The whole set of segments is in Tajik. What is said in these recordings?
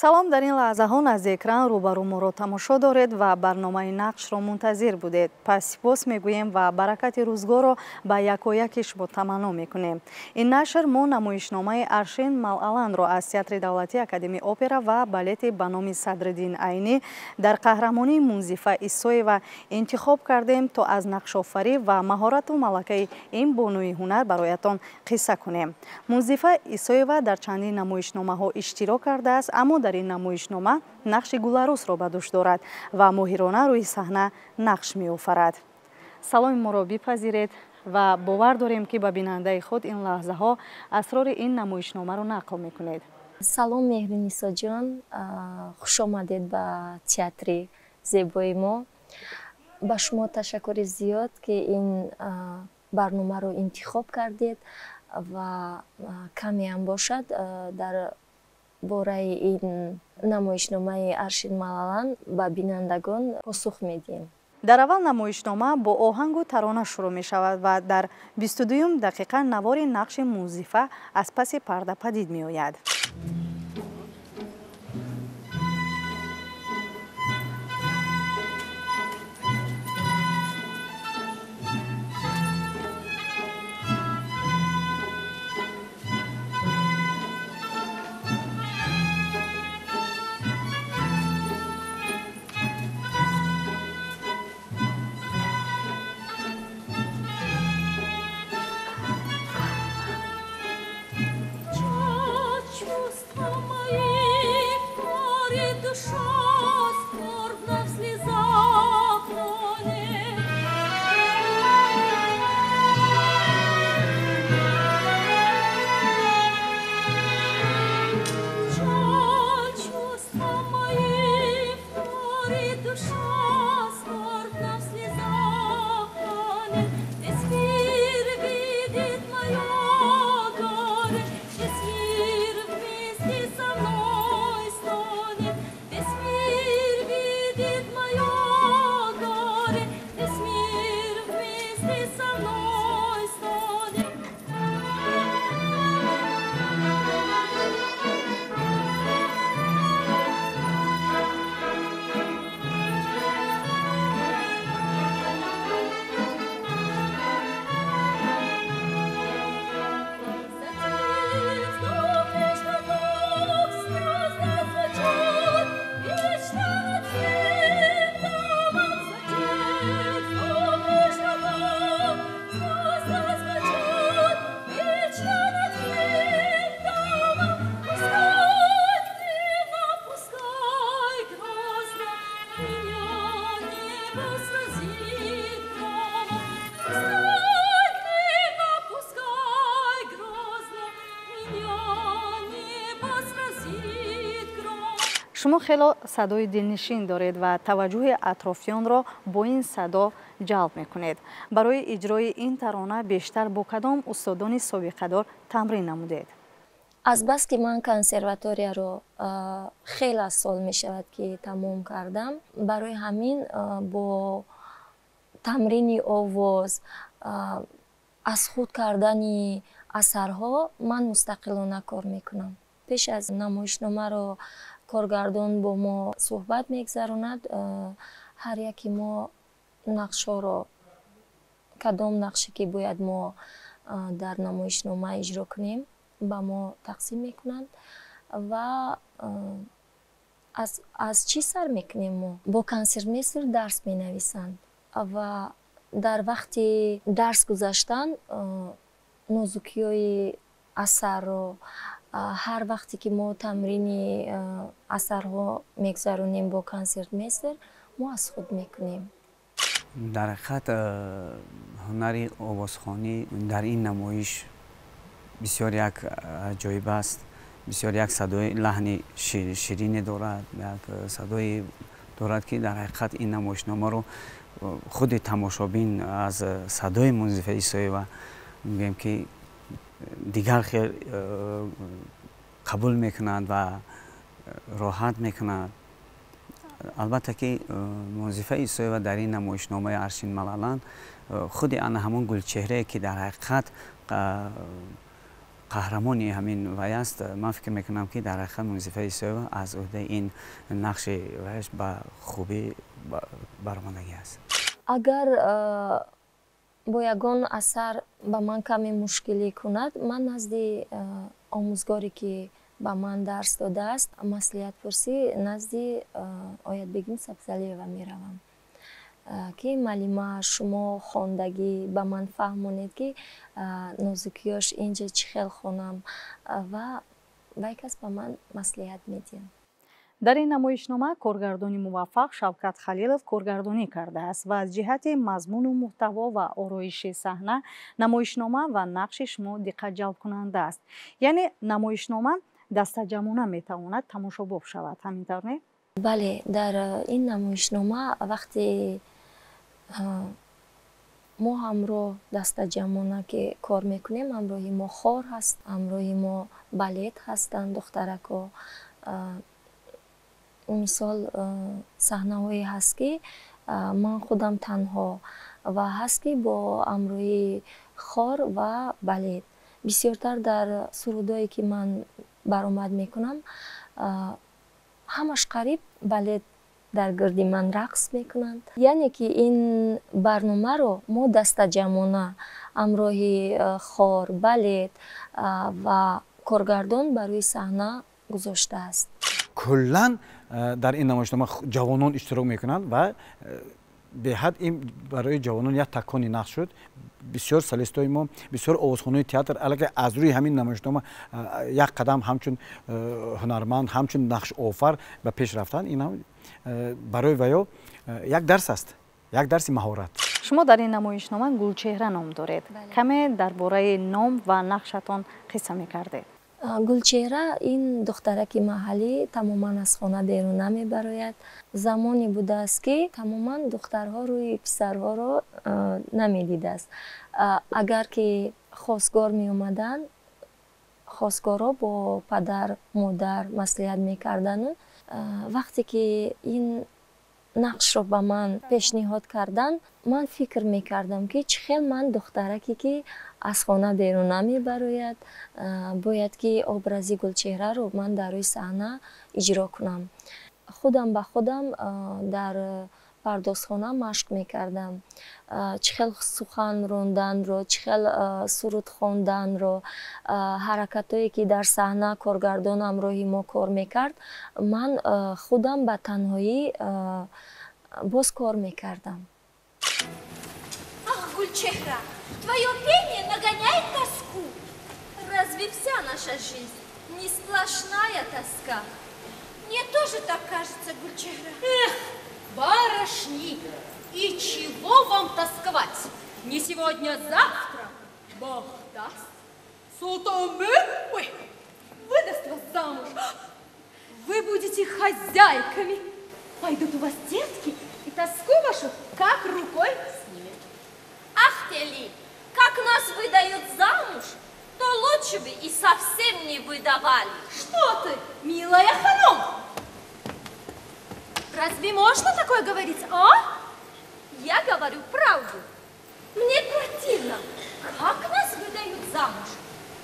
салом, дар ин лаҳзаҳо аз экран рӯбарӯ моро тамошо доред ва барномаи нақшро мунтазир будед. Пас сипос мегӯем ва баракати рӯзгорро ба якояки шумо таманно мекунем. Ин нашр мо намоишномаи Аршин Малаланро аз Театри Давлатии Академии опера ва балети ба номи Садриддин Айнӣ дар қаҳрамонии Мунзифа Исоева интихоб кардем, то аз нақшофарӣ ва маҳорату малакаи ин бонуи ҳунар бароятон қисса кунем. Мунзифа Исоева дар чандин намоишномаҳо иштирок кардааст, аммо дар ин намоишнома нақши Гуларусро ба дӯш дорад ва моҳирона рӯи саҳна нақш меофарад. саломи моро бипазиред ва бовар дорем ки ба бинандаи худ ин лаҳзаҳо асрори ин намоишномаро нақл мекунед. салом меҳрунисоҷон, хуш омадед ба театри зебои мо. ба шумо ташаккури зиёд ки ин барномаро интихоб кардед ва каме ҳам бошад дар бораи ин намоишномаи Аршин Малалан ба бинандагон посух медиҳем. дар аввал намоишнома бо оҳангу тарона шурӯъ мешавад ва дар 22 дақиқа навори нақши Мунзифа аз паси парда падид меояд. шумо хело садои дилнишин доред ва таваҷҷӯҳи атрофиёнро бо ин садо ҷалб мекунед. барои иҷрои ин тарона бештар бо кадом устодони собиқадор тамрин намудед? азбаски ман консерваторияро хеле сол мешавад ки тамом кардам, барои ҳамин бо тамрини овоз, аз худ кардани асарҳо ман мустақилона кор мекунам. пеш аз намоишномаро коргардон бо мо суҳбат мегзаронад, ҳар яки мо нақшҳоро, кадом нақше ки бояд мо дар намоишнома иҷро кунем, ба мо тақсим мекунанд ва аз чӣ сар мекунем мо? Бо консертмейстер дарс менависанд ва дар вақти дарс гузаштан нозукиёи асарро, ҳар вақте ки мо тамрини асарҳо мегзаронем бо консертмейстер, мо аз худ мекунем. дар ҳақиқат ҳунари овозхонӣ дар ин намоиш бисёр як аҷоиб аст. бисёр як садои лаҳни ширине дорад, як садои дорад ки дар ҳақиқат ин намоишномаро худи тамошобин аз садои Мунзифа Исоева мегӯем ки дигар хел қабул мекунанд ва роҳат мекунанд. албатта ки Мунзифа Исоева дар ин намоишномаи Аршин Малалан худи ана ҳамон гулчеҳрае ки дар ҳақиқат қаҳрамони ҳамин вай аст. ман фикр мекунам ки дар ҳақиқат Мунзифа Исоева аз ӯҳдаи ин нақши вайаш ба хубӣ баромадагӣ аст. агар бо ягон асар ба ман каме мушкилӣ кунад, ман назди омӯзгоре ки ба ман дарс додааст, маслиҳатпурсӣ назди Оятбегим Сабзалиева меравам ки малима шумо хондагӣ ба ман фаҳмонед ки нозукиёш инҷа чӣ хел хонам ва вай кас ба ман маслиҳат медиҳад. дар ин намоишнома коргардони муваффақ Шавкат Халилов коргардонӣ кардааст ва аз ҷиҳати мазмуну муҳтаво ва ороиши саҳна намоишнома ва нақши шумо диққатҷалбкунанда аст. яъне намоишнома дастаҷамона метавонад тамошобоб шавад, ҳаминтавр не? бале, дар ин намоишнома вақте мо ҳамроҳ дастаҷамона ки кор мекунем, ҳамроҳи мо хор ҳаст, ҳамроҳи мо балет ҳастанд духтарако. мисол саҳнаҳое ҳаст ки ман худам танҳо ва ҳаст ки бо ҳамроҳи хор ва балет. бисёртар дар сурудое ки ман баромад мекунам, ҳамаш қариб балет дар гирди ман рақс мекунанд. яъне ки ин барномаро мо дастаҷамона ҳамроҳи хор, балет ва коргардон бар рӯи саҳна гузоштааст. куллан дар ин намоишнома ҷавонон иштирок мекунанд ва беҳад ин барои ҷавонон як такони нақш шуд. бисёр солистои мо, бисёр овозхонаҳои театр аллакай аз рӯи ҳамин намоишнома як қадам ҳамчун ҳунарманд, ҳамчун нақшофар ба пеш рафтанд. ин ҳам барои ваё як дарс аст, як дарси маҳорат. шумо дар ин намоишнома Гулчеҳра ном доред. каме дар бораи ном ва нақшатон қисса мекардед. Гулчеҳра ин духтараки маҳаллӣ тамоман аз хона берун намебарояд. замоне будааст ки тамоман духтарҳо рӯи писарҳоро намедидааст. агар ки хостгор меомаданд, хостгорҳо бо падар модар маслиҳат мекардану вақте ки ин нақшро ба ман пешниҳод карданд, ман фикр мекардам ки чӣ хел ман духтараке ки аз хона берун намебарояд, бояд ки образи Гулчеҳраро ман дар рӯи саҳна иҷро кунам. худам ба худам дар пардозхона машқ мекардам. чӣ хел сухан ронданро, чӣ хел суруд хонданро, ҳаракатое ки дар саҳна коргардон ҳамроҳи мо кор мекард, ман худам ба танҳоӣ боз кор мекардам. Ах, Гульчехра, твое пение нагоняет тоску. Разве вся наша жизнь не сплошная тоска? Мне тоже так кажется, Гульчехра. Эх, барышни, и чего вам тосковать? Не сегодня, а завтра. Бог даст. Султанбек, ой, выдаст вас замуж. Вы будете хозяйками. Пойдут у вас детки, и тоску вашу как рукой снимет. Ах, Тели, как нас выдают замуж, то лучше бы и совсем не выдавали. Что ты, милая ханом? Разве можно такое говорить, а? Я говорю правду. Мне противно. Как нас выдают замуж?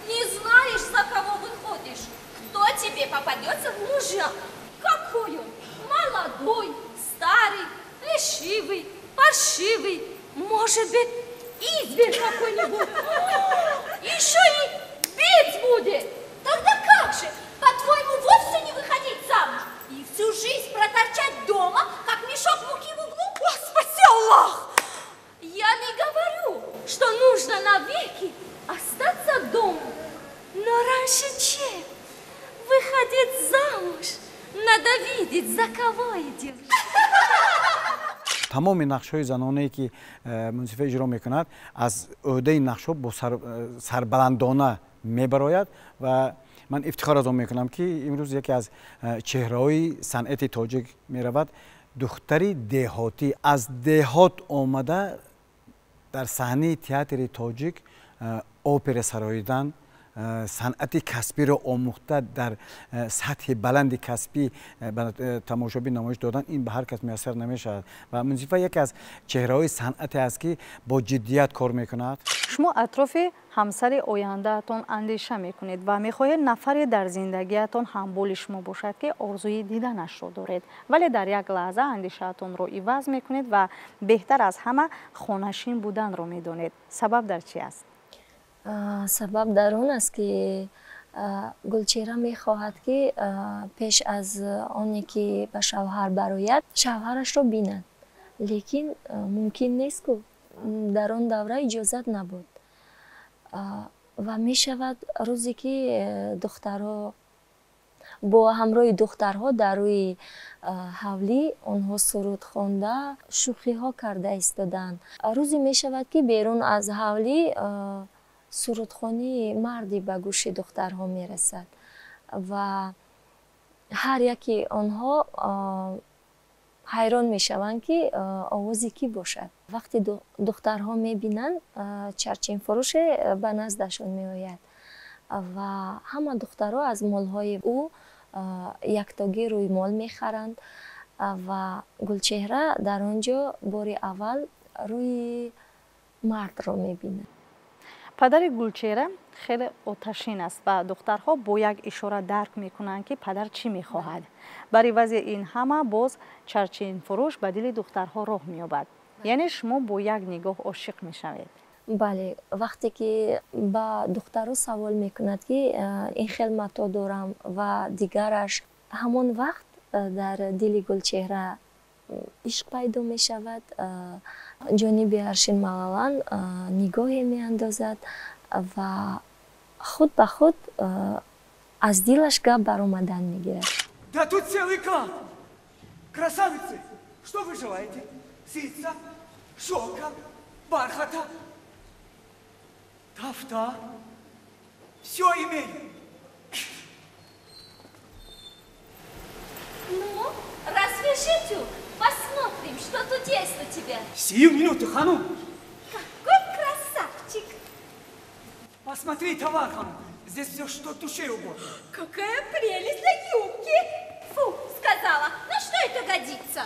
Не знаешь, за кого выходишь. Кто тебе попадется в мужа? Какой он? Молодой, старый, лишивый, паршивый. Может быть, изверг какой-нибудь. Еще и бить будет. Тогда как же? По-твоему, вовсе не выходить замуж? И всю жизнь проторчать дома, как мешок муки в углу? О, спаси Аллах! Я не говорю, что нужно навеки остаться дома. Но раньше чем выходить замуж, надо видеть, за кого идешь. тамоми нақшҳои занонае ки Мунзифа иҷро мекунад аз ӯҳдаи нақшҳо бо сарбаландона мебарояд ва ман ифтихор аз он мекунам ки имрӯз яке аз чеҳраҳои санъати тоҷик меравад. духтари деҳотӣ аз деҳот омада дар саҳнаи театри тоҷик опера сароидан санъати касбиро омӯхта дар сатҳи баланди касбӣ ба тамошобин намоиш додан ин ба ҳар кас муяссар намешавад ва мунзифа яке аз чеҳраҳои санъате аст ки бо ҷиддият кор мекунад. шумо атрофи ҳамсари ояндаатон андеша мекунед ва мехоҳед нафаре дар зиндагиатон ҳамболи шумо бошад ки орзуи диданашро доред, вале дар як лаҳза андешаатонро иваз мекунед ва беҳтар аз ҳама хонашин буданро медонед. сабаб дар чи аст? сабаб дар он аст ки Гулчеҳра мехоҳад ки пеш аз оне ки ба шавҳар барояд шавҳарашро бинад, лекин мумкин нест ку дар он давра иҷозат набуд ва мешавад рӯзе ки духтарҳо бо ҳамроҳи духтарҳо дар рӯи ҳавлӣ онҳо суруд хонда шӯхиҳо карда истоданд. рӯзе мешавад ки берун аз ҳавлӣ сурудхонии марди ба гӯши духтарҳо мерасад ва ҳар яки онҳо ҳайрон мешаванд ки овози кӣ бошад. вақте духтарҳо мебинанд чарчинфурӯше ба наздашон меояд ва ҳама духтарҳо аз молҳои ӯ яктоги рӯймол мехаранд ва Гулчеҳра дар он ҷо бори аввал рӯи мардро мебинад. падари Гулчеҳра хеле оташин аст ва духтарҳо бо як ишора дарк мекунанд ки падар чӣ мехоҳад. бар ивази ин ҳама боз чарчинфурӯш ба дили духтарҳо роҳ меёбад. яъне шумо бо як нигоҳ ошиқ мешавед. бале, вақте ки ба духтарҳо савол мекунад ки ин хел мато дорам ва дигараш, ҳамон вақт дар дили Гулчеҳра ишқ пайдо мешавад. ҷониби Аршин Малалан нигоҳе меандозад ва худ ба худ аз дилаш гап баромадан мегирад. Да тут целый клад! Красавицы! Что вы желаете? Ситца, шелка, бархата, тафта. Все имею. Ну, развяжи тюк, посмотрим, что тут есть у тебя. Сию минуту, ханум. Какой красавчик! Посмотри, товар, ханум. Здесь все, что душе угодно. Какая прелесть на юбке! Фу, сказала, на что это годится?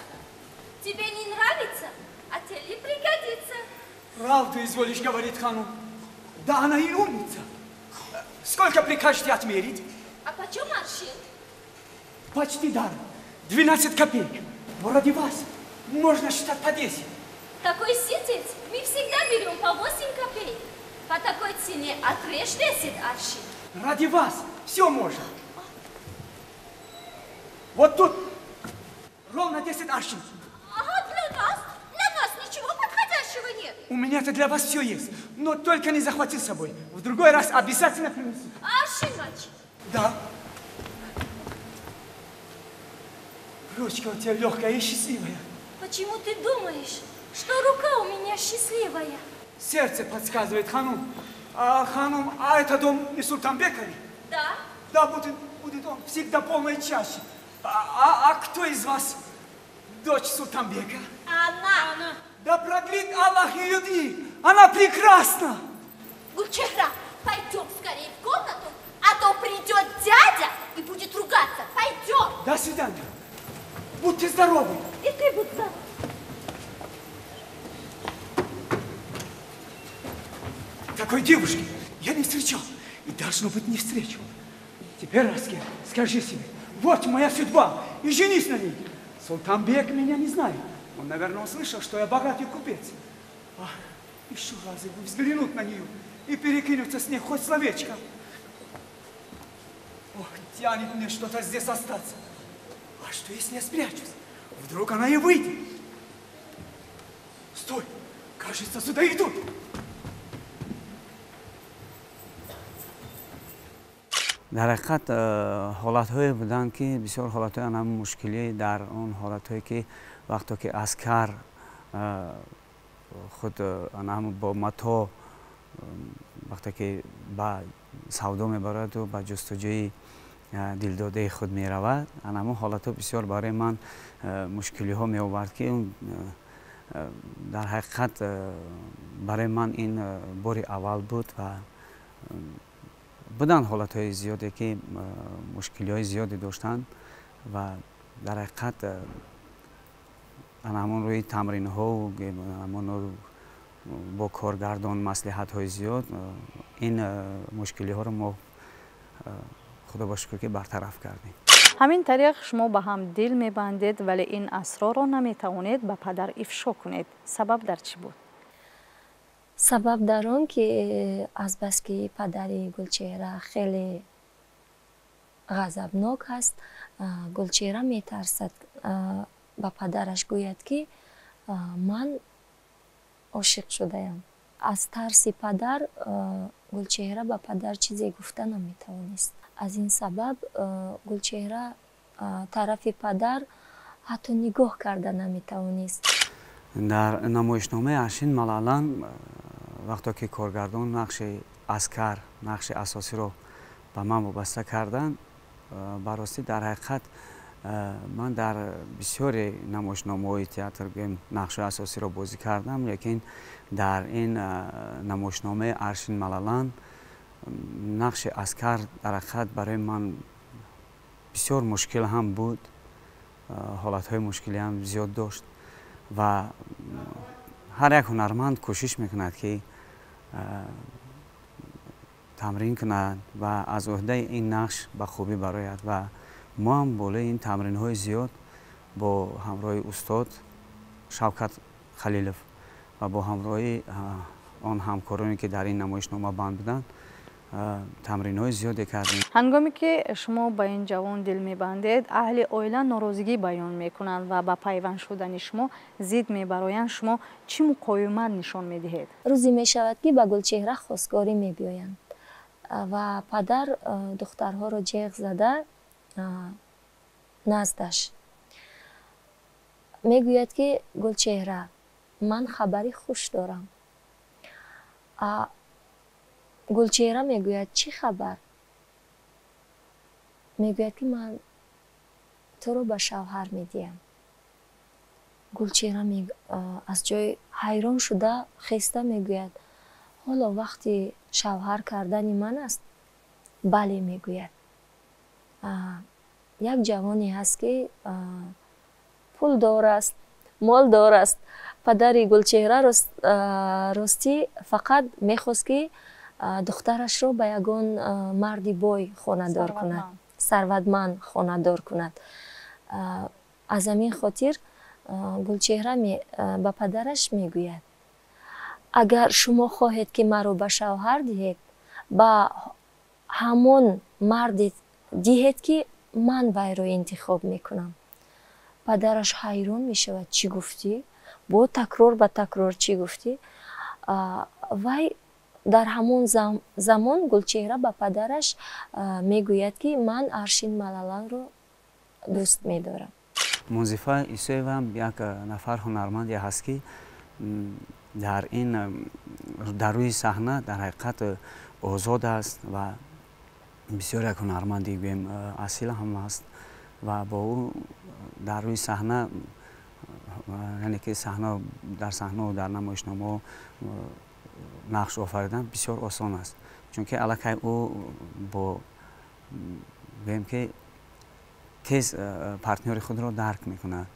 Тебе не нравится, а тебе пригодится. Правду изволишь говорить, ханум. Да она и умница. Сколько прикажете отмерить? А почем аршин? Почти даром. 12 копеек. Но ради вас можно считать по 10. Такой ситец мы всегда берем по 8 копеек. По такой цене отрежь 10 аршин. Ради вас все можно. Вот тут ровно 10 аршин. Ага, для нас ничего подходящего нет. У меня-то для вас все есть. Но только не захвати с собой. В другой раз обязательно принесу. Аршинач. Да. Ручка у тебя легкая и счастливая. Почему ты думаешь, что рука у меня счастливая? Сердце подсказывает, ханум. Ханум, а это дом не Султанбекови? Да. Да, будет он всегда полной чаще. А кто из вас дочь Султанбека? Она. Да продлит Аллах ее дни. Она прекрасна. Гулчеҳра, пойдем скорее в комнату, а то придет дядя и будет ругаться. Пойдем. До свидания. Будьте здоровы. И ты будь здоров. Такой девушки я не встречал. И должно быть не встречу. Теперь, Раскер, скажи себе, вот моя судьба, и женись на ней. Султанбек меня не знает. Он, наверное, услышал, что я богатый купец. Еще раз взглянуть на нее и перекинуться с ней хоть словечко. Ох, тянет мне что-то здесь остаться. А что, если я спрячусь? Вдруг она и выйдет. Стой! Кажется, сюда идут. дар ҳақиқат ҳолатҳое буданд ки бисёр ҳолатҳои анам мушкилӣ дар он ҳолатҳое ки вақто ки аскар худ анам бо мато вақте ки ба савдо мебараду ба ҷустуҷӯи дилдодаи худ меравад, анамо ҳолатҳо бисёр барои ман мушкилиҳо меовард ки дар ҳақиқат барои ман ин бори аввал буд ва буданд ҳолатҳои зиёде ки мушкилиҳои зиёде доштанд ва дар ҳақиқат ҳамон рӯи тамринҳо бо коргардон маслиҳатҳои зиёд ин мушкилиҳоро мо худо ба шукр ки бартараф кардем. ҳамин тариқ шумо ба ҳам дил мебандед, вале ин асрорро наметавонед ба падар ифшо кунед. Сабаб дар чӣ буд? сабаб дар он ки азбаски падари Гулчеҳра хеле ғазабнок аст, Гулчеҳра метарсад ба падараш гӯяд ки ман ошиқ шудаям. аз тарси падар Гулчеҳра ба падар чизе гуфта наметавонист. аз ин сабаб Гулчеҳра тарафи падар ҳатто нигоҳ карда наметавонист. дар намоишномаи Аршин Малалан вақто ки коргардон нақши аскар, нақши асосиро ба ман вобаста карданд, барости дар ҳақиқат ман дар бисёре намоишномаҳои театр нақшҳои асосиро бозӣ кардам, лекин дар ин намоишномаи Аршин Малалан нақши аскар дар ҳақиқат барои ман бисёр мушкил ҳам буд, ҳолатҳои мушкилӣ ҳам зиёд дошт ва ҳар як ҳунарманд кӯшиш мекунад ки тамрин кунад ва аз уҳдаи ин нақш ба хубӣ барояд ва мо ҳам болои ин тамринҳои зиёд бо ҳамроҳи устод Шавкат Халилов ва бо ҳамроҳи он ҳамкороне ки дар ин намоишнома банд буданд тамринҳои зиёде кардем. ҳангоме ки шумо ба ин ҷавон дил мебандед, аҳли оила норозигӣ баён мекунанд ва ба пайванд шудани шумо зид мебароянд, шумо чӣ муқоимат нишон медиҳед? рӯзе мешавад ки ба Гулчеҳра хостгорӣ мебиёянд ва падар духтарҳоро ҷеғ зада наздаш мегӯяд ки Гулчеҳра, ман хабари хуш дорам. Гулчеҳра мегӯяд чӣ хабар? Мегӯяд ки ман туро ба шавҳар медиҳам. Гулчеҳра аз ҷои ҳайрон шуда хеста мегӯяд ҳоло вақти шавҳар кардани ман аст? Бале мегӯяд. як ҷавоне ҳаст ки пулдор аст, молдор аст. Падари Гулчеҳра ростӣ фақат мехост ки духтарашро ба ягон марди бой хонадор кунад, сарватманд хонадор кунад. аз ҳамин хотир Гулчеҳра ба падараш мегӯяд агар шумо хоҳед ки маро ба шавҳар диҳед, ба ҳамон марде диҳед ки ман вайро интихоб мекунам. падараш ҳайрон мешавад. Чӣ гуфтӣ? бо такрор ба такрор чӣ гуфтӣ? вай дар ҳамон замон Гулчеҳра ба падараш мегӯяд ки ман Аршин Малаланро дӯст медорам. Мунзифа Исоева як нафар ҳунарманде ҳаст ки дар рӯи саҳна дар ҳақиқат озод аст ва бисёр як ҳунарманди асил ҳам аст ва бо ӯ дар рӯи саҳна яъне ки дар саҳнао дар намоишномао нақш офаридан бисёр осон аст, чунки аллакай ӯ бо гӯем ки тез партнёри худро дарк мекунад.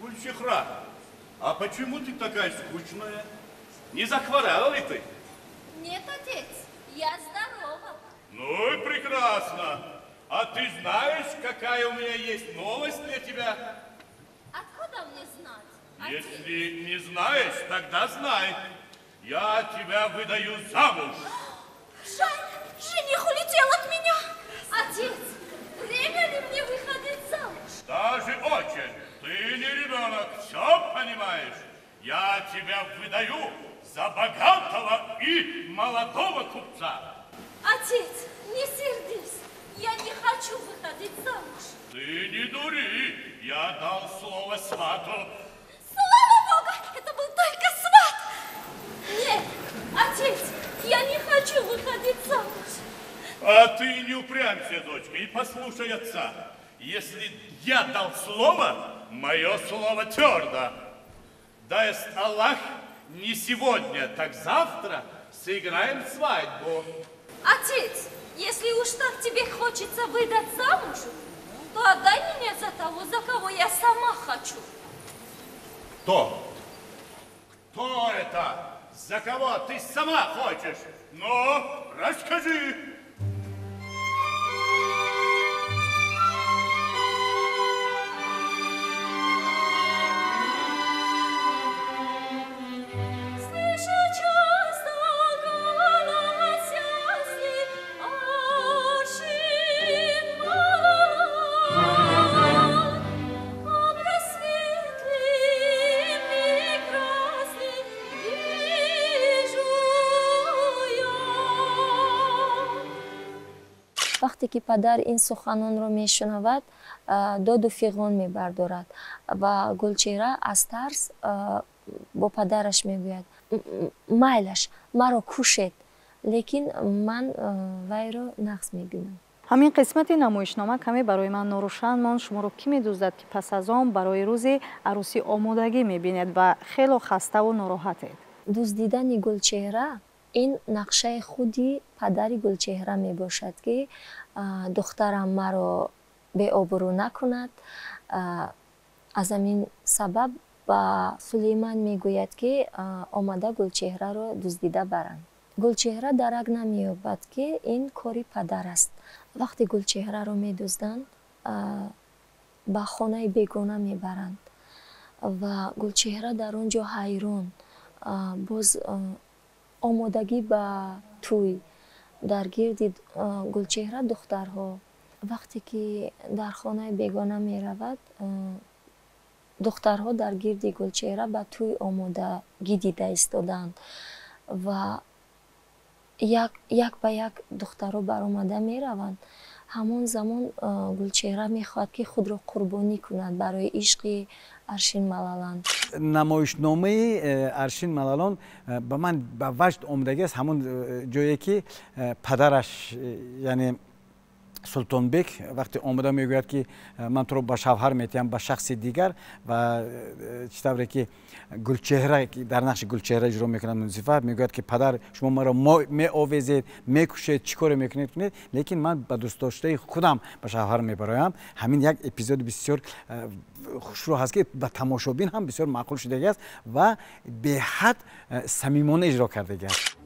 Гульчехра, а почему ты такая скучная? Не захворала ли ты? Нет, отец, я здорова. Ну и прекрасно. А ты знаешь, какая у меня есть новость для тебя? Откуда мне знать? Если не знаешь, тогда знай. Я тебя выдаю замуж. Жаль, жених улетел от меня. Отец, время ли мне выходить замуж? Даже очень. Ты не ребенок, все понимаешь. Я тебя выдаю за богатого и молодого купца. Отец, не сердись. Я не хочу выходить замуж. Ты не дури. Я дал слово свату. Слава Богу, это был только сват. Нет, отец, я не хочу выходить замуж. А ты не упрямься, дочка, и послушай отца. Если я дал слово, мое слово твердо. Даст Аллах, Не сегодня, так завтра сыграем свадьбу. Отец, если уж так тебе хочется выдать замуж, то отдай меня за того, за кого я сама хочу. Кто? Кто это? За кого ты сама хочешь? Ну, расскажи. вақте ки падар ин суханонро мешунавад, доду фиғон мебардорад ва Гулчеҳра аз тарс бо падараш мегӯяд: майлаш, маро кушед, лекин ман вайро нақс мебинам. ҳамин қисмати намоишнома каме барои ман норӯшан монд. шуморо кӣ медӯздад ки пас аз он барои рӯзи арӯсӣ омодагӣ мебинед ва хело хаставу нороҳатед? дуздидани Гулчеҳра ин нақшаи худи падари Гулчеҳра мебошад ки духтарам маро беобрӯ накунад. аз ҳамин сабаб ба Сулейман мегӯяд ки омада Гулчеҳраро дуздида баранд. Гулчеҳра дарак намеёбад ки ин кори падар аст. вақте Гулчеҳраро медузданд, ба хонаи бегона мебаранд ва Гулчеҳра дар он ҷо ҳайрон, боз омодагӣ ба тӯй дар гирди Гулчеҳра духтарҳо. вақте ки дар хонаи бегона меравад, духтарҳо дар гирди Гулчеҳра ба тӯй омодагӣ дида истоданд ва як ба як духтарҳо баромада мераванд. ҳамон замон Гулчеҳра мехоҳад ки худро қурбонӣ кунад барои ишқи Аршин Малалан. намоишномаи Аршин Малалон ба ман ба ваҷд омадагиаст ҳамон ҷое ки падараш, яъне Султонбек вақте омада мегӯяд ки ман туро ба шавҳар метиҳам ба шахси дигар ва чӣ тавре ки Гулчеҳра дар нақши Гулчеҳра иҷро мекунад Мунзифа мегӯяд ки падар шумо маро меовезед, мекушед, чӣ коре мекунед кунед, лекин ман ба дӯстдоштаи худам ба шавҳар мебароям. ҳамин як эпизоди бисёр хушрӯ ҳаст ки ба тамошобин ҳам бисёр маъқул шудагиаст ва беҳад самимона иҷро кардагиаст.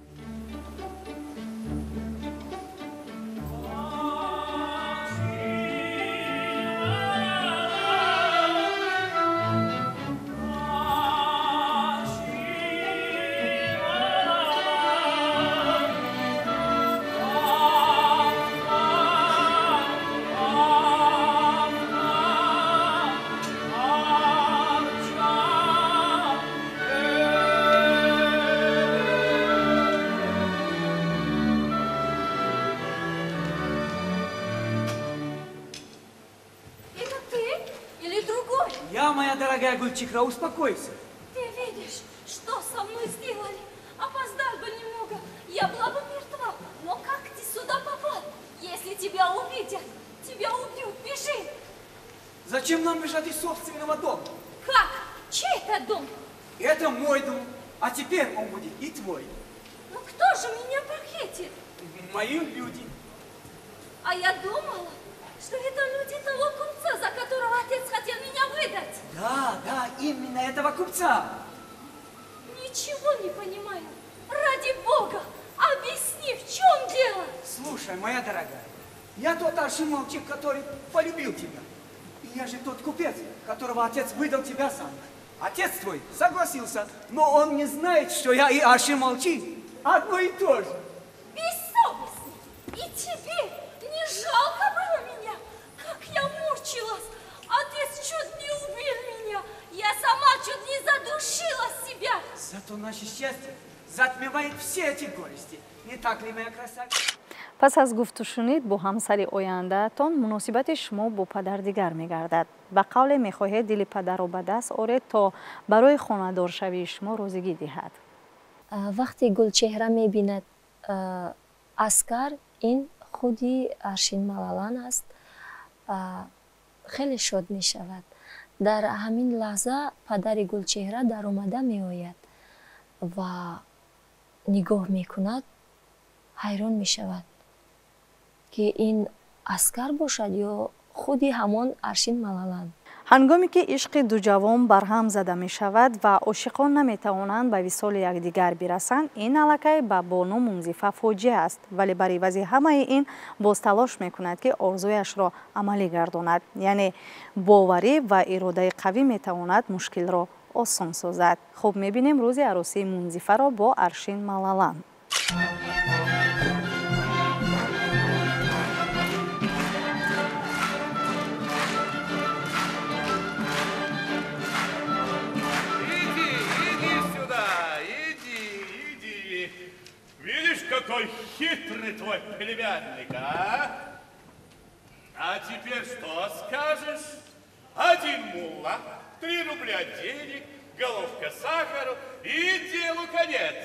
Дорогая Гульчихра, успокойся. Ты видишь, что со мной сделали? Опоздал бы немного, я была бы мертва. Но как ты сюда попал? Если тебя увидят, тебя убьют, бежи. Зачем нам бежать из собственного дома? Как? Чей это дом? Это мой дом, а теперь он будет и твой. Ну кто же меня похитит? Мои люди. А я думала, что это люди того купца, за которого отец хотел меня выдать. Да, именно этого купца. Ничего не понимаю. Ради Бога, объясни, в чем дело? Слушай, моя дорогая, я тот Аршин Молчик, который полюбил тебя. И я же тот купец, которого отец выдал тебя замуж. Отец твой согласился, но он не знает, что я и Аршин Молчик одно и то же. Бессовестный. И тебе не жалко было меня? Как я мучилась! Отец чуть не убил меня! Я сама чуть не задушила себя! Зато наше счастье затмевает все эти горести. Не так ли, моя красавица? пас аз гуфту шунид бо ҳамсари ояндаатон муносибати шумо бо падар дигар мегардад. ба қавле мехоҳед дили падарро ба даст оред то барои хонадоршавии шумо розигӣ диҳад. вақте Гулчеҳра мебинад аскар ин худи Аршин Малалан аст, хеле шод мешавад. дар ҳамин лаҳза падари Гулчеҳра даромада меояд ва нигоҳ мекунад, ҳайрон мешавад ки ин аскар бошад ё худи ҳамон Аршин Малаланд. ҳангоме ки ишқи ду ҷавон барҳам зада мешавад ва ошиқон наметавонанд ба висоли якдигар бирасанд, ин аллакай ба Бону Мунзифа фоҷиа аст, вале бар ивази ҳамаи ин боз талош мекунад ки орзуяшро амалӣ гардонад. Яъне боварӣ ва иродаи қавӣ метавонад мушкилро осон созад. хуб, мебинем рӯзи аросии Мунзифаро бо Аршин Малаланд. Какой хитрый твой племянник, а? А теперь что скажешь? 1 мулла, 3 рубля денег, головка сахару и делу конец.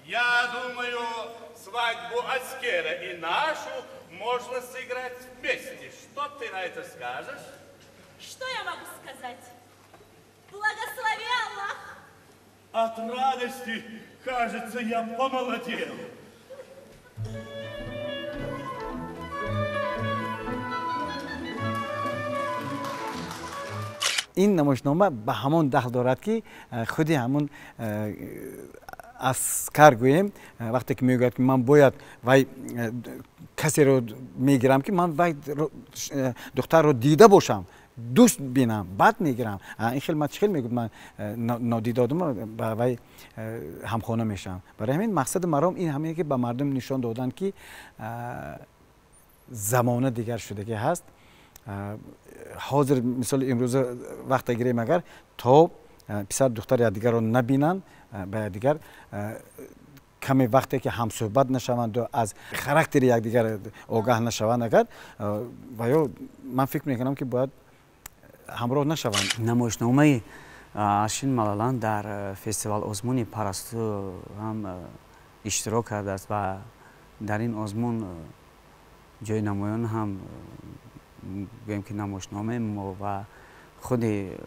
Я думаю, свадьбу Аскера и нашу можно сыграть вместе. Что ты на это скажешь? Что я могу сказать? Благослови Аллах! От радости, кажется, я помолодел. ин намоишнома ба ҳамон дахл дорад ки худи ҳамон аскар гӯем вақте ки мегӯяд ки ман бояд вай касеро мегирам ки ман вай духтарро дида бошам, дӯст бинам, баъд мегирам. ин хел ман чихел мегӯд ман нодидодум ба вай ҳамхона мешавам. барои ҳамин мақсади маром ин ҳамае ки ба мардум нишон доданд ки замона дигар шудагӣ ҳаст. ҳозир мисоли имрӯза вақте гирем агар то писар духтар якдигарро набинанд ба якдигар каме вақте ки ҳамсӯҳбат нашаванду аз характери якдигар огаҳ нашаванд агар ва ё ман фикр мекунам ки бояд ҳамроҳ нашаванд. намоишномаи Аршин Малаланд дар фестивал озмуни парасту ҳам иштирок кардааст ва дар ин озмун ҷои намоён ҳам гӯем ки намоишномаи мо ва худи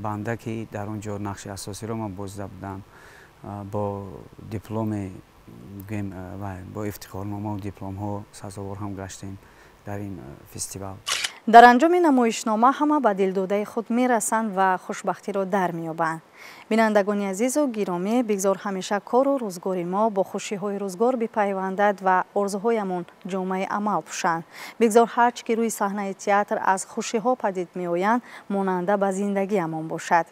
банда ки дар он ҷо нақши асосиро ман бозида будам бо дипломе гӯем бо ифтихорномаву дипломҳо сазовор ҳам гаштем дар ин фестивал. дар анҷоми намоишнома ҳама ба дилдодаи худ мерасанд ва хушбахтиро дар меёбанд. бинандагони азизу гиромӣ, бигзор ҳамеша кору рӯзгори мо бо хушиҳои рӯзгор бипайвандад ва орзуҳоямон ҷомаи амал пӯшанд. бигзор ҳарчи ки рӯи саҳнаи театр аз хушиҳо падид меоянд, монанда ба зиндагиамон бошад.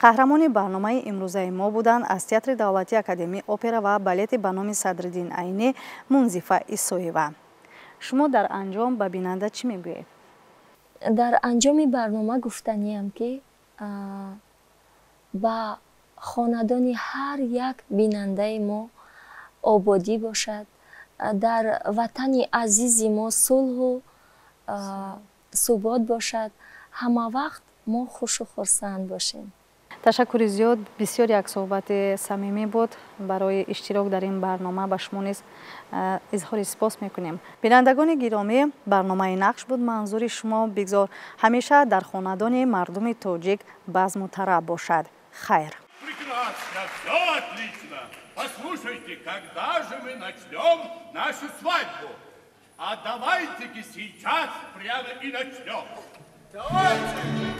қаҳрамони барномаи имрӯзаи мо буданд аз театри давлатии академии опера ва балети ба номи Садриддин Айнӣ Мунзифа Исоева. шумо дар анҷом ба бинанда чӣ мегӯед? дар анҷоми барнома гуфтаниям ки ба хонадони ҳар як бинандаи мо ободӣ бошад, дар ватани азизи мо сулҳу субот бошад, ҳама вақт мо хушу хурсанд бошем. ташаккури зиёд, бисёр як суҳбати самимӣ буд. барои иштирок дар ин барнома ба шумо низ изҳори сипос мекунем. бинандагони гиромӣ, барномаи нақш буд манзури шумо. бигзор ҳамеша дар хонадони мардуми тоҷик базму тараб бошад. хайр. Прекрасно, все отлично. Послушайте, когда же мы начнем нашу свадьбу? А давайте-ка сейчас прямо и начнем. Давайте!